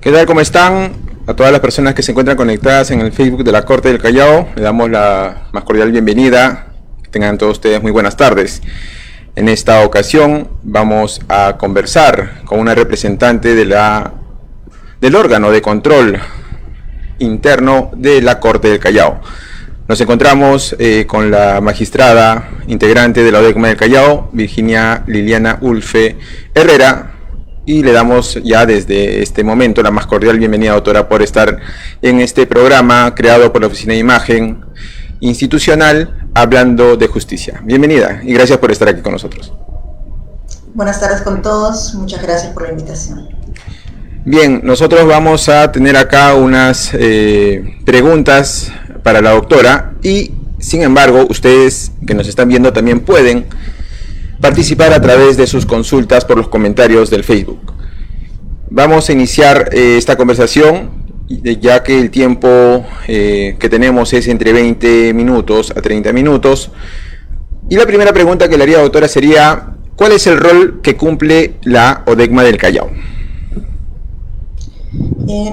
¿Qué tal? ¿Cómo están? A todas las personas que se encuentran conectadas en el Facebook de la Corte del Callao, le damos la más cordial bienvenida. Que tengan todos ustedes muy buenas tardes. En esta ocasión vamos a conversar con una representante del órgano de control interno de la Corte del Callao. Nos encontramos con la magistrada integrante de la ODECMA del Callao, Virginia Liliana Ulfe Herrera, y le damos ya desde este momento la más cordial bienvenida, doctora, por estar en este programa creado por la Oficina de Imagen Institucional, Hablando de Justicia. Bienvenida y gracias por estar aquí con nosotros. Buenas tardes con todos, muchas gracias por la invitación. Bien, nosotros vamos a tener acá unas preguntas para la doctora y, sin embargo, ustedes que nos están viendo también pueden participar a través de sus consultas por los comentarios del Facebook. Vamos a iniciar esta conversación, ya que el tiempo que tenemos es entre 20 minutos a 30 minutos. Y la primera pregunta que le haría, doctora, sería: ¿cuál es el rol que cumple la ODECMA del Callao?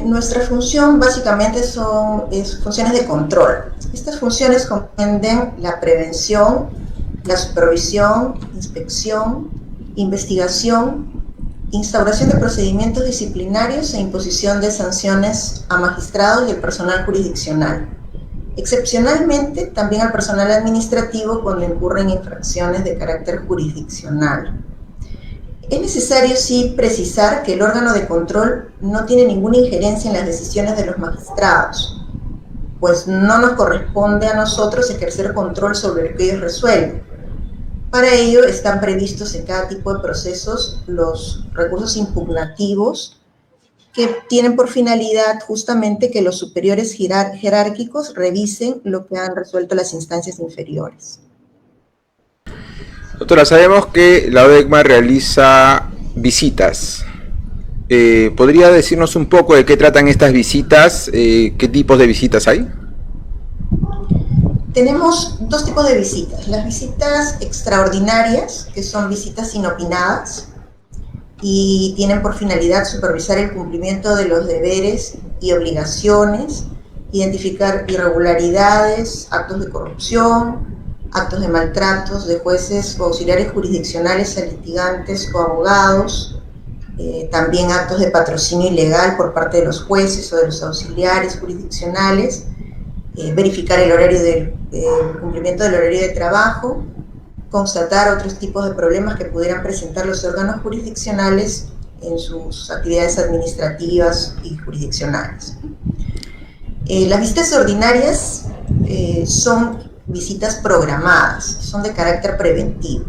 Nuestra función básicamente son funciones de control. Estas funciones comprenden la prevención, la supervisión, inspección, investigación, instauración de procedimientos disciplinarios e imposición de sanciones a magistrados y al personal jurisdiccional. Excepcionalmente, también al personal administrativo cuando incurren infracciones de carácter jurisdiccional. Es necesario, sí, precisar que el órgano de control no tiene ninguna injerencia en las decisiones de los magistrados, pues no nos corresponde a nosotros ejercer control sobre lo que ellos resuelven. Para ello están previstos en cada tipo de procesos los recursos impugnativos que tienen por finalidad justamente que los superiores jerárquicos revisen lo que han resuelto las instancias inferiores. Doctora, sabemos que la ODECMA realiza visitas. ¿Podría decirnos un poco de qué tratan estas visitas? ¿Qué tipos de visitas hay? Tenemos dos tipos de visitas. Las visitas extraordinarias, que son visitas inopinadas y tienen por finalidad supervisar el cumplimiento de los deberes y obligaciones, identificar irregularidades, actos de corrupción, actos de maltratos de jueces o auxiliares jurisdiccionales a litigantes o abogados, también actos de patrocinio ilegal por parte de los jueces o de los auxiliares jurisdiccionales, verificar el horario del cumplimiento del horario de trabajo, constatar otros tipos de problemas que pudieran presentar los órganos jurisdiccionales en sus actividades administrativas y jurisdiccionales. Las visitas ordinarias son visitas programadas, son de carácter preventivo.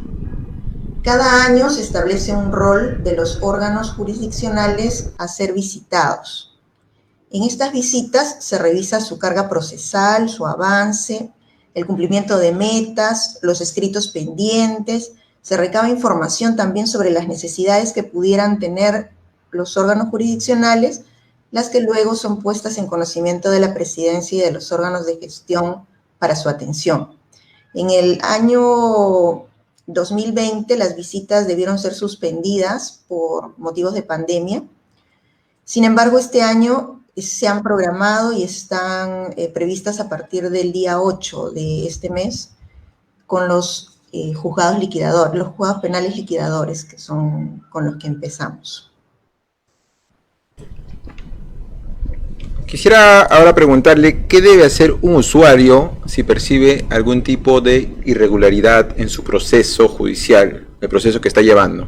Cada año se establece un rol de los órganos jurisdiccionales a ser visitados. En estas visitas se revisa su carga procesal, su avance, el cumplimiento de metas, los escritos pendientes, se recaba información también sobre las necesidades que pudieran tener los órganos jurisdiccionales, las que luego son puestas en conocimiento de la presidencia y de los órganos de gestión para su atención. En el año 2020 las visitas debieron ser suspendidas por motivos de pandemia. Sin embargo, este año se han programado y están previstas a partir del día 8 de este mes con los juzgados liquidadores, los juzgados penales liquidadores, que son con los que empezamos. Quisiera ahora preguntarle qué debe hacer un usuario si percibe algún tipo de irregularidad en su proceso judicial, el proceso que está llevando.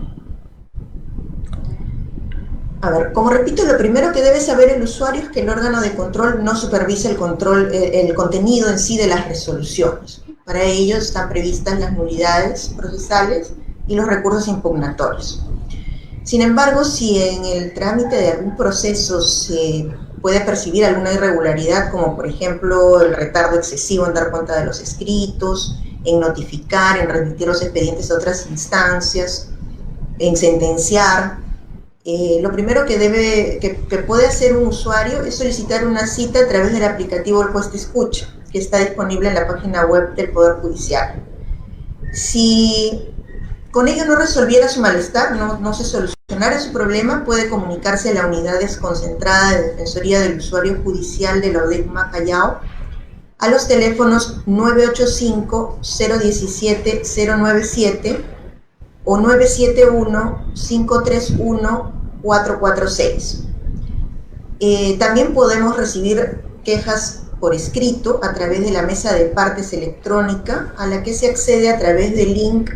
A ver, como repito, lo primero que debe saber el usuario es que el órgano de control no supervisa el contenido en sí de las resoluciones. Para ello están previstas las nulidades procesales y los recursos impugnatorios. Sin embargo, si en el trámite de algún proceso se puede percibir alguna irregularidad, como por ejemplo el retardo excesivo en dar cuenta de los escritos, en notificar, en remitir los expedientes a otras instancias, en sentenciar, lo primero que puede hacer un usuario es solicitar una cita a través del aplicativo El Juez Te Escucha, que está disponible en la página web del Poder Judicial. Si con ello no resolviera su malestar, no se soluciona solucionara su problema, puede comunicarse a la unidad desconcentrada de Defensoría del Usuario Judicial de la ODECMA Callao a los teléfonos 985-017-097 o 971-531-446. También podemos recibir quejas por escrito a través de la mesa de partes electrónica, a la que se accede a través del link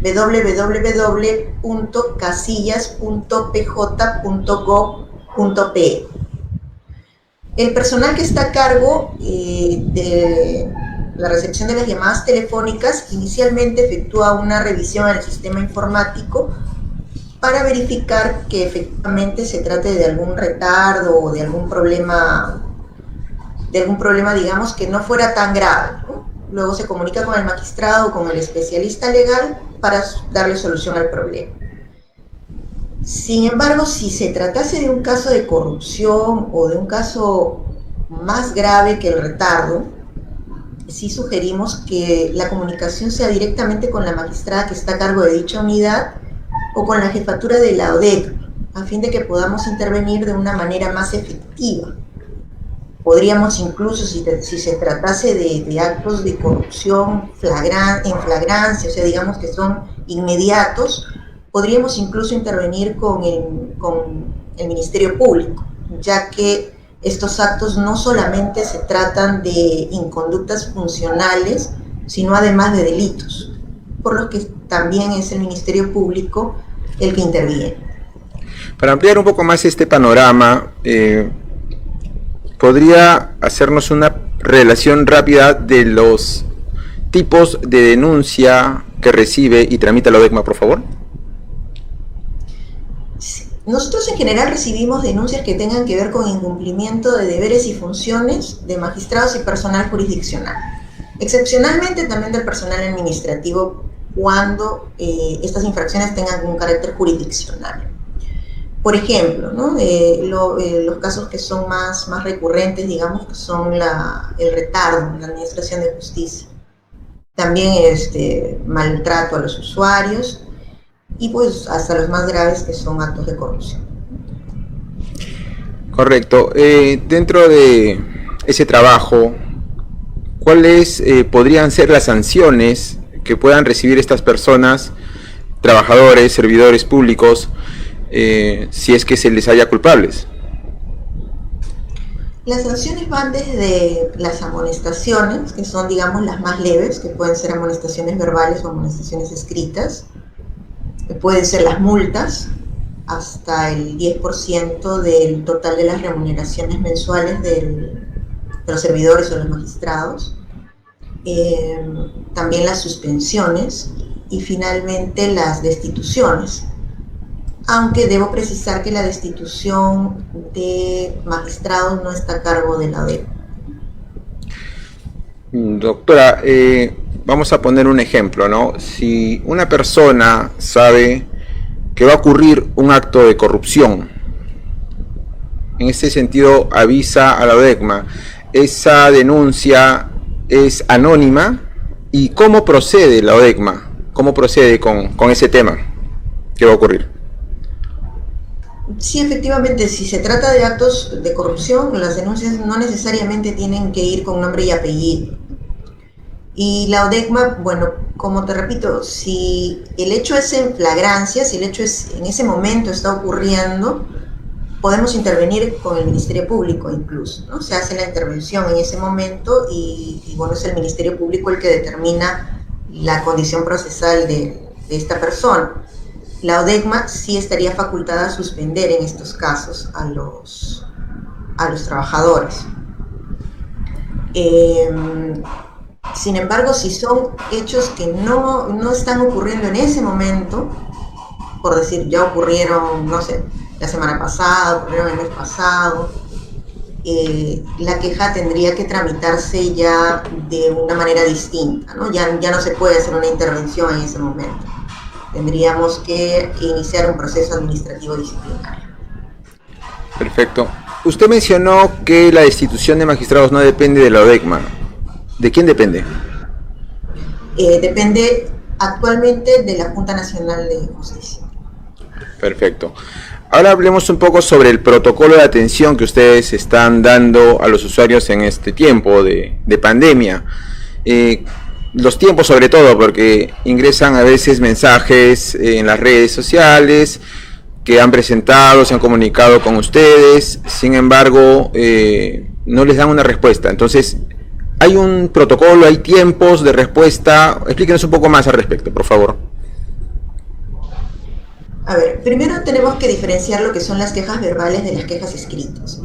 www.casillas.pj.gov.pe. El personal que está a cargo de la recepción de las llamadas telefónicas inicialmente efectúa una revisión al sistema informático para verificar que efectivamente se trate de algún retardo o de algún problema, digamos, que no fuera tan grave, ¿no? Luego se comunica con el magistrado o con el especialista legal para darle solución al problema. Sin embargo, si se tratase de un caso de corrupción o de un caso más grave que el retardo, sí sugerimos que la comunicación sea directamente con la magistrada que está a cargo de dicha unidad o con la jefatura de la ODECMA, a fin de que podamos intervenir de una manera más efectiva. Podríamos incluso, si se tratase de actos de corrupción en flagrancia, o sea, digamos que son inmediatos, podríamos incluso intervenir con el Ministerio Público, ya que estos actos no solamente se tratan de inconductas funcionales, sino además de delitos, por lo que también es el Ministerio Público el que interviene. Para ampliar un poco más este panorama, ¿podría hacernos una relación rápida de los tipos de denuncia que recibe y tramita la ODECMA, por favor? Nosotros en general recibimos denuncias que tengan que ver con incumplimiento de deberes y funciones de magistrados y personal jurisdiccional. Excepcionalmente también del personal administrativo cuando estas infracciones tengan un carácter jurisdiccional. Por ejemplo, ¿no? Los casos que son más recurrentes, digamos, que son el retardo en la administración de justicia. También maltrato a los usuarios y pues hasta los más graves, que son actos de corrupción. Correcto. Dentro de ese trabajo, ¿cuáles podrían ser las sanciones que puedan recibir estas personas, trabajadores, servidores públicos, si es que se les haya culpables? Las sanciones van desde las amonestaciones, que son, digamos, las más leves, que pueden ser amonestaciones verbales o amonestaciones escritas. Pueden ser las multas, hasta el 10% del total de las remuneraciones mensuales de los servidores o los magistrados. También las suspensiones y finalmente las destituciones. Aunque debo precisar que la destitución de magistrados no está a cargo de la ODECMA. Doctora, vamos a poner un ejemplo, ¿no? Si una persona sabe que va a ocurrir un acto de corrupción, en este sentido avisa a la ODECMA, esa denuncia es anónima, ¿y cómo procede la ODECMA? ¿Cómo procede con ese tema que va a ocurrir? Sí, efectivamente, si se trata de actos de corrupción, las denuncias no necesariamente tienen que ir con nombre y apellido. Y la ODECMA, bueno, como te repito, si el hecho es en flagrancia, si el hecho es en ese momento está ocurriendo, podemos intervenir con el Ministerio Público incluso, ¿no? Se hace la intervención en ese momento y bueno, es el Ministerio Público el que determina la condición procesal de esta persona. La ODECMA sí estaría facultada a suspender en estos casos a los trabajadores. Sin embargo, si son hechos que no están ocurriendo en ese momento, por decir, ya ocurrieron, no sé, la semana pasada, ocurrieron el mes pasado, la queja tendría que tramitarse ya de una manera distinta, ¿no? Ya no se puede hacer una intervención en ese momento. Tendríamos que iniciar un proceso administrativo disciplinario. Perfecto. Usted mencionó que la destitución de magistrados no depende de la ODECMA. ¿De quién depende? Depende actualmente de la Junta Nacional de Justicia. Perfecto. Ahora hablemos un poco sobre el protocolo de atención que ustedes están dando a los usuarios en este tiempo de pandemia. Los tiempos sobre todo, porque ingresan a veces mensajes en las redes sociales que han presentado, se han comunicado con ustedes, sin embargo, no les dan una respuesta. Entonces, ¿hay un protocolo, hay tiempos de respuesta? Explíquenos un poco más al respecto, por favor. A ver, primero tenemos que diferenciar lo que son las quejas verbales de las quejas escritas.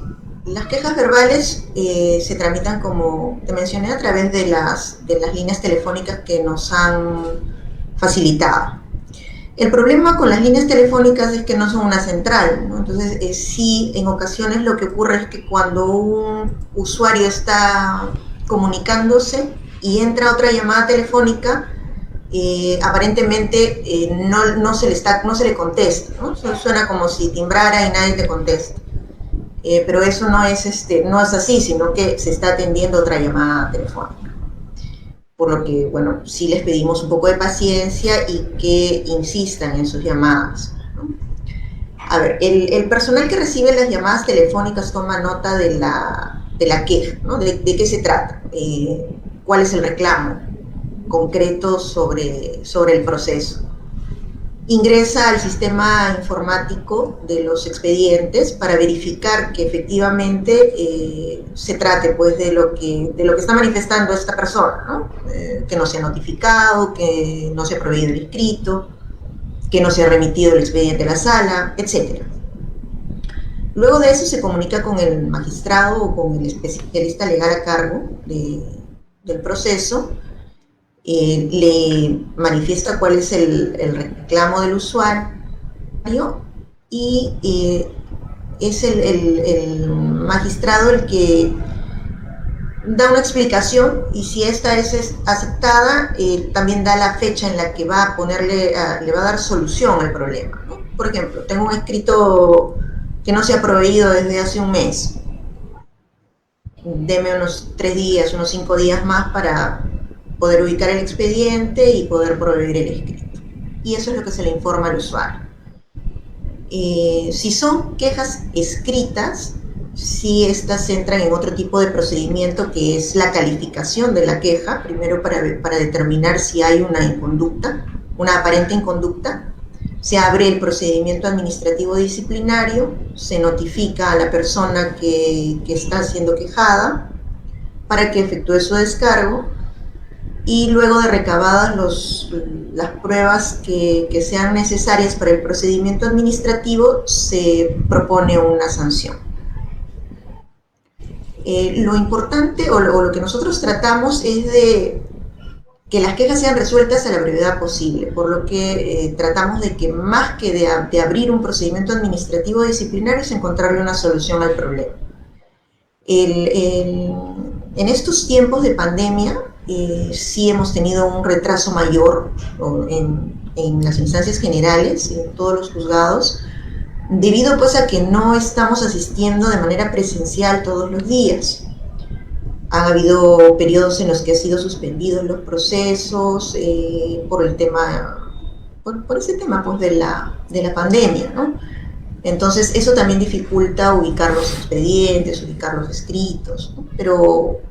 Las quejas verbales se tramitan, como te mencioné, a través de las líneas telefónicas que nos han facilitado. El problema con las líneas telefónicas es que no son una central, ¿no? Entonces, sí, en ocasiones lo que ocurre es que cuando un usuario está comunicándose y entra otra llamada telefónica, aparentemente no se le contesta, ¿no? Suena como si timbrara y nadie te contesta. Pero eso no es así, sino que se está atendiendo otra llamada telefónica. Por lo que, bueno, sí les pedimos un poco de paciencia y que insistan en sus llamadas, ¿no? A ver, el personal que recibe las llamadas telefónicas toma nota de la queja, ¿no? De qué se trata, cuál es el reclamo concreto sobre el proceso. Ingresa al sistema informático de los expedientes para verificar que efectivamente se trate, pues, de lo que está manifestando esta persona, ¿no? Que no se ha notificado, que no se ha prohibido el escrito, que no se ha remitido el expediente a la sala, etc. Luego de eso se comunica con el magistrado o con el especialista legal a cargo del proceso. Le manifiesta cuál es el reclamo del usuario y es el magistrado el que da una explicación, y si esta es aceptada, también da la fecha en la que va a le va a dar solución al problema, ¿no? Por ejemplo, tengo un escrito que no se ha proveído desde hace un mes. Deme unos 3 días, unos 5 días más para poder ubicar el expediente y poder proveer el escrito. Y eso es lo que se le informa al usuario. Si son quejas escritas, si estas entran en otro tipo de procedimiento, que es la calificación de la queja, primero para determinar si hay una inconducta, una aparente inconducta. Se abre el procedimiento administrativo disciplinario, se notifica a la persona que está siendo quejada para que efectúe su descargo, y luego de recabadas las pruebas que sean necesarias para el procedimiento administrativo, se propone una sanción. Lo importante o lo que nosotros tratamos es de que las quejas sean resueltas a la brevedad posible, por lo que tratamos de que, más que de abrir un procedimiento administrativo disciplinario, es encontrarle una solución al problema. En estos tiempos de pandemia, sí hemos tenido un retraso mayor en las instancias generales, en todos los juzgados, debido, pues, a que no estamos asistiendo de manera presencial todos los días. Han habido periodos en los que han sido suspendidos los procesos por ese tema, pues, de la pandemia, ¿no? Entonces eso también dificulta ubicar los expedientes, ubicar los escritos, ¿no? Pero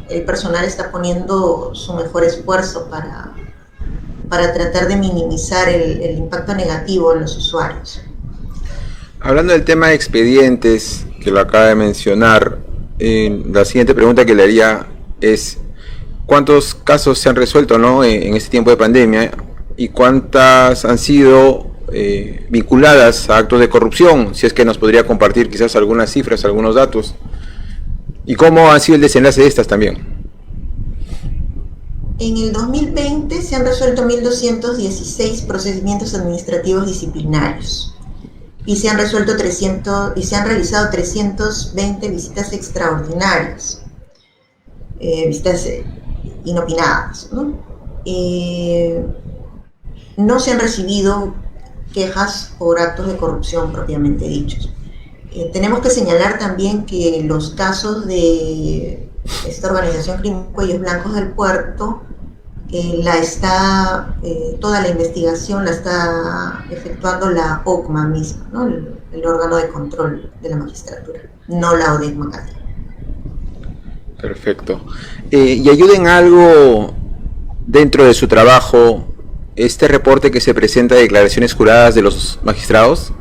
el personal está poniendo su mejor esfuerzo para tratar de minimizar el impacto negativo en los usuarios. Hablando del tema de expedientes, que lo acaba de mencionar, la siguiente pregunta que le haría es: ¿cuántos casos se han resuelto, ¿no?, en este tiempo de pandemia, y cuántas han sido vinculadas a actos de corrupción? Si es que nos podría compartir quizás algunas cifras, algunos datos, y cómo ha sido el desenlace de estas también. En el 2020 se han resuelto 1.216 procedimientos administrativos disciplinarios y se han realizado 320 visitas extraordinarias, visitas inopinadas, ¿no? No se han recibido quejas por actos de corrupción propiamente dichos. Tenemos que señalar también que los casos de esta organización Crimen Cuellos Blancos del Puerto toda la investigación la está efectuando la OCMA misma, ¿no? El órgano de control de la magistratura, no la ODECMA Cátedra. Perfecto. ¿Y ayuda en algo dentro de su trabajo este reporte que se presenta de declaraciones juradas de los magistrados?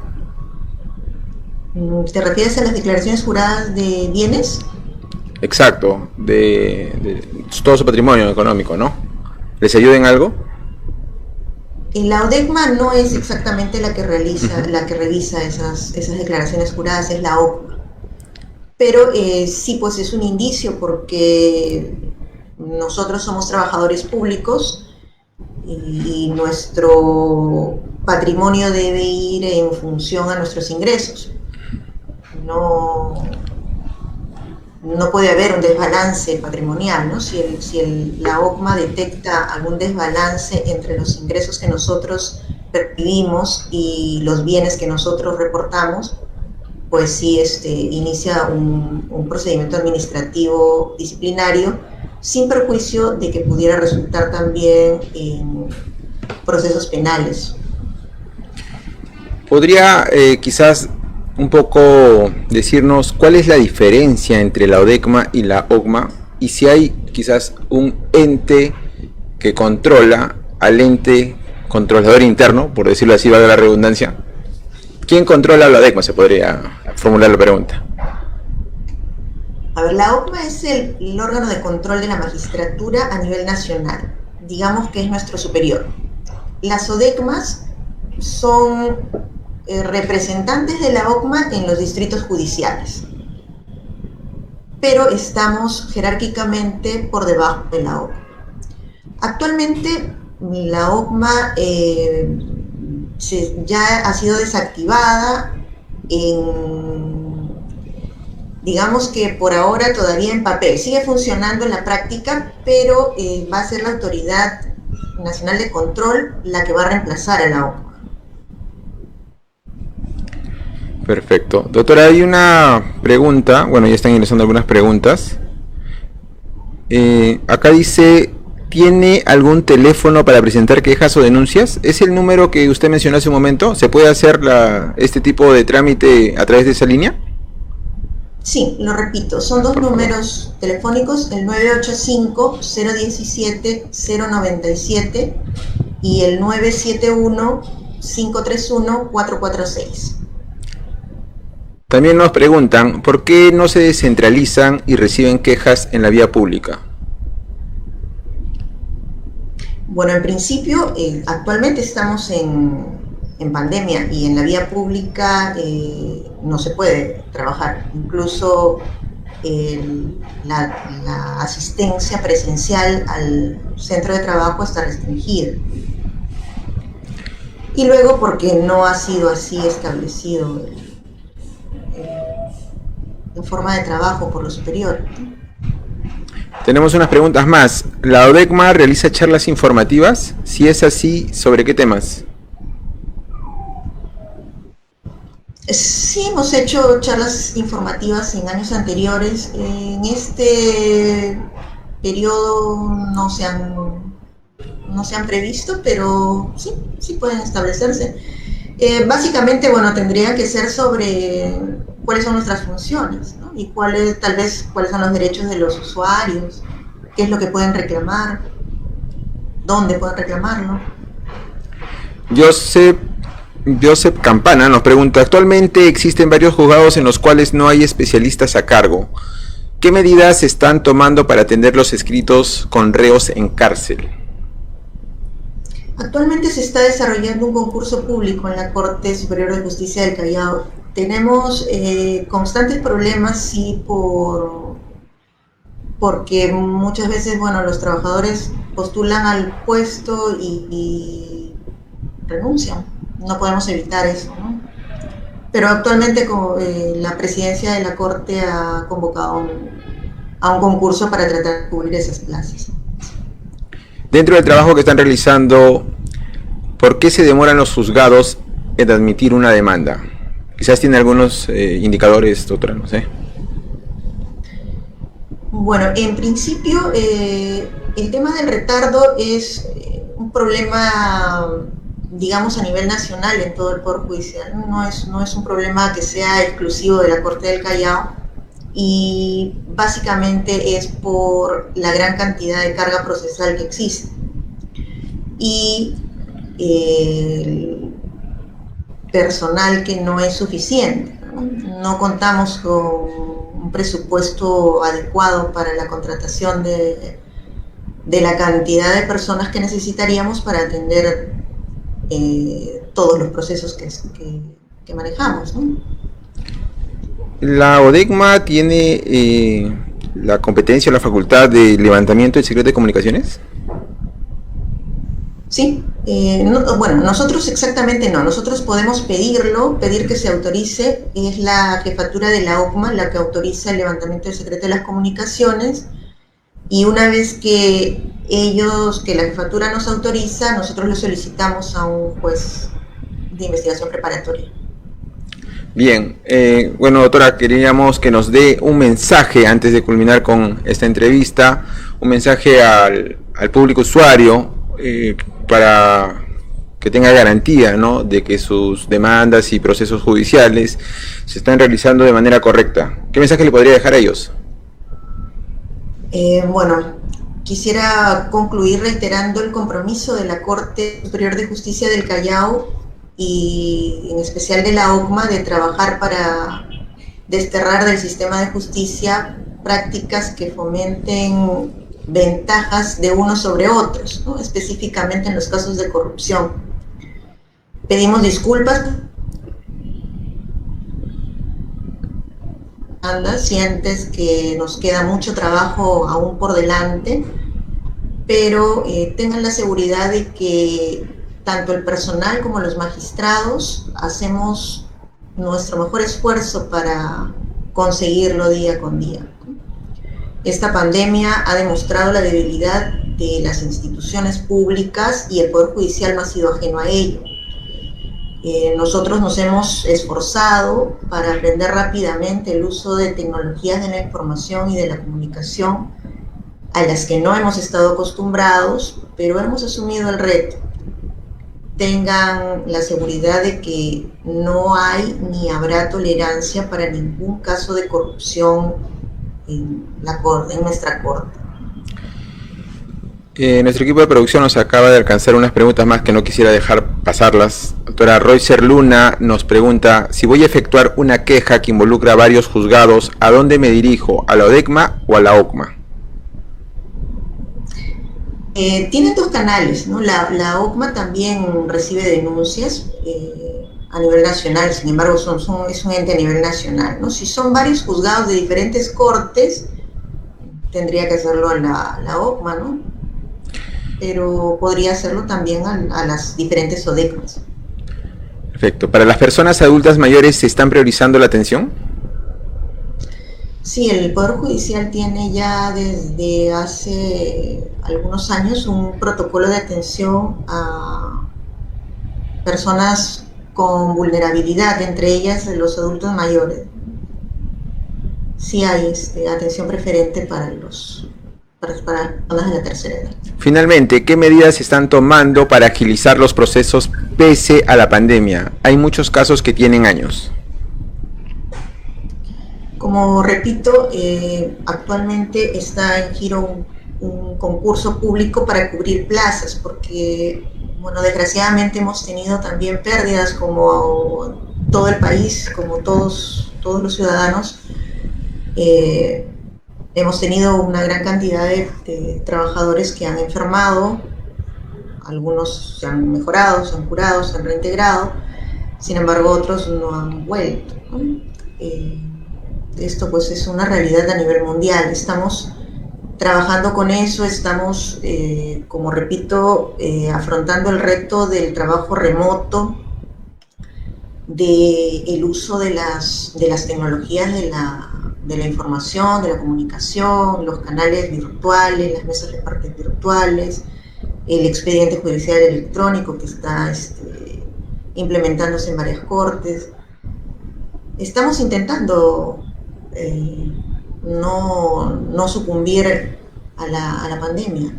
¿Te refieres a las declaraciones juradas de bienes? Exacto, de todo su patrimonio económico, ¿no? ¿Les ayuda en algo? La ODECMA no es exactamente la que revisa esas declaraciones juradas, es la OCMA. Pero sí, pues es un indicio porque nosotros somos trabajadores públicos y nuestro patrimonio debe ir en función a nuestros ingresos. No puede haber un desbalance patrimonial, ¿no? Si la OCMA detecta algún desbalance entre los ingresos que nosotros percibimos y los bienes que nosotros reportamos, pues sí inicia un procedimiento administrativo disciplinario sin perjuicio de que pudiera resultar también en procesos penales. ¿Podría quizás un poco decirnos cuál es la diferencia entre la ODECMA y la OCMA y si hay quizás un ente que controla al ente controlador interno, por decirlo así, valga la redundancia? ¿Quién controla la ODECMA? Se podría formular la pregunta. A ver, la OCMA es el órgano de control de la magistratura a nivel nacional, digamos que es nuestro superior. Las ODECMAs son representantes de la OCMA en los distritos judiciales, pero estamos jerárquicamente por debajo de la OCMA. Actualmente la OCMA ya ha sido desactivada, digamos que por ahora todavía en papel, sigue funcionando en la práctica, pero va a ser la Autoridad Nacional de Control la que va a reemplazar a la OCMA. Perfecto. Doctora, hay una pregunta, bueno, ya están ingresando algunas preguntas. Acá dice, ¿tiene algún teléfono para presentar quejas o denuncias? ¿Es el número que usted mencionó hace un momento? ¿Se puede hacer este tipo de trámite a través de esa línea? Sí, lo repito, son dos números telefónicos, el 985-017-097 y el 971-531-446. También nos preguntan, ¿por qué no se descentralizan y reciben quejas en la vía pública? Bueno, en principio, actualmente estamos en pandemia y en la vía pública no se puede trabajar. Incluso la asistencia presencial al centro de trabajo está restringida. Y luego porque no ha sido así establecido la forma de trabajo por lo superior. Tenemos unas preguntas más. ¿La ODECMA realiza charlas informativas? Si es así, ¿sobre qué temas? Sí, hemos hecho charlas informativas en años anteriores. En este periodo no se han previsto, pero sí pueden establecerse. Básicamente, bueno, tendría que ser sobre cuáles son nuestras funciones, ¿no? Y cuáles son los derechos de los usuarios, qué es lo que pueden reclamar, dónde pueden reclamarlo. Joseph Campana nos pregunta, actualmente existen varios juzgados en los cuales no hay especialistas a cargo. ¿Qué medidas se están tomando para atender los escritos con reos en cárcel? Actualmente se está desarrollando un concurso público en la Corte Superior de Justicia del Callao. Tenemos constantes problemas, sí, porque muchas veces, bueno, los trabajadores postulan al puesto y renuncian. No podemos evitar eso, ¿no? Pero actualmente la presidencia de la Corte ha convocado a un concurso para tratar de cubrir esas plazas. Dentro del trabajo que están realizando, ¿por qué se demoran los juzgados en admitir una demanda? Quizás tiene algunos indicadores, doctora, no sé. Bueno, en principio, el tema del retardo es un problema, digamos, a nivel nacional en todo el Poder Judicial. No es un problema que sea exclusivo de la Corte del Callao, y básicamente es por la gran cantidad de carga procesal que existe. Y el personal que no es suficiente. No contamos con un presupuesto adecuado para la contratación de la cantidad de personas que necesitaríamos para atender todos los procesos que manejamos, ¿no? ¿La ODECMA tiene la competencia o la facultad de levantamiento del secreto de comunicaciones? Sí, bueno, nosotros exactamente no, nosotros podemos pedir que se autorice, es la jefatura de la OCMA la que autoriza el levantamiento del secreto de las comunicaciones, y una vez que la jefatura nos autoriza, nosotros lo solicitamos a un juez de investigación preparatoria. Bien, bueno, doctora, queríamos que nos dé un mensaje antes de culminar con esta entrevista, un mensaje al público usuario, para que tenga garantía, ¿no?, de que sus demandas y procesos judiciales se están realizando de manera correcta. ¿Qué mensaje le podría dejar a ellos? Bueno, quisiera concluir reiterando el compromiso de la Corte Superior de Justicia del Callao y en especial de la OCMA de trabajar para desterrar del sistema de justicia prácticas que fomenten ventajas de unos sobre otros, ¿no?, específicamente en los casos de corrupción. Pedimos disculpas. Sientes que nos queda mucho trabajo aún por delante, pero tengan la seguridad de que tanto el personal como los magistrados hacemos nuestro mejor esfuerzo para conseguirlo día con día. Esta pandemia ha demostrado la debilidad de las instituciones públicas y el Poder Judicial no ha sido ajeno a ello. Nosotros nos hemos esforzado para aprender rápidamente el uso de tecnologías de la información y de la comunicación a las que no hemos estado acostumbrados, pero hemos asumido el reto. Tengan la seguridad de que no hay ni habrá tolerancia para ningún caso de corrupción en nuestra Corte. Nuestro equipo de producción nos acaba de alcanzar unas preguntas más que no quisiera dejar pasarlas. Doctora Roycer Luna nos pregunta: si voy a efectuar una queja que involucra a varios juzgados, ¿a dónde me dirijo? ¿A la ODECMA o a la OCMA? Tienen dos canales, ¿no? La OCMA también recibe denuncias a nivel nacional, sin embargo es un ente a nivel nacional, ¿no? Si son varios juzgados de diferentes cortes, tendría que hacerlo a la OCMA, ¿no?, pero podría hacerlo también a las diferentes ODECMAs. Perfecto. ¿Para las personas adultas mayores se están priorizando la atención? Sí, el Poder Judicial tiene ya desde hace algunos años un protocolo de atención a personas con vulnerabilidad, entre ellas los adultos mayores. Sí hay atención preferente para personas de la tercera edad. Finalmente, ¿qué medidas se están tomando para agilizar los procesos pese a la pandemia? Hay muchos casos que tienen años. Como repito, actualmente está en giro un concurso público para cubrir plazas, porque, bueno, desgraciadamente hemos tenido también pérdidas, como todo el país, como todos los ciudadanos. Hemos tenido una gran cantidad de trabajadores que han enfermado, algunos se han mejorado, se han curado, se han reintegrado, sin embargo otros no han vuelto, ¿no? Esto pues es una realidad a nivel mundial. Estamos trabajando con eso, estamos, como repito, afrontando el reto del trabajo remoto, del uso de las tecnologías de la información, de la comunicación, los canales virtuales, las mesas de partes virtuales, el expediente judicial electrónico que está implementándose en varias cortes. Estamos intentando no sucumbir a la pandemia.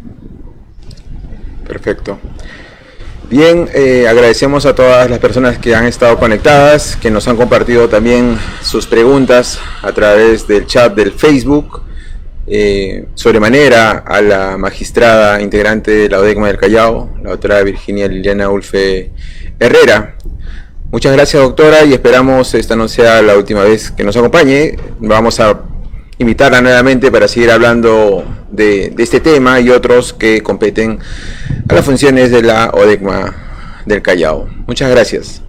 Perfecto. Bien, agradecemos a todas las personas que han estado conectadas, que nos han compartido también sus preguntas a través del chat del Facebook. Sobremanera a la magistrada integrante de la ODECMA del Callao, la doctora Virginia Liliana Ulfe Herrera. Muchas gracias, doctora, y esperamos esta no sea la última vez que nos acompañe. Vamos a invitarla nuevamente para seguir hablando de este tema y otros que competen a las funciones de la ODECMA del Callao. Muchas gracias.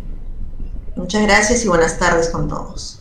Muchas gracias y buenas tardes con todos.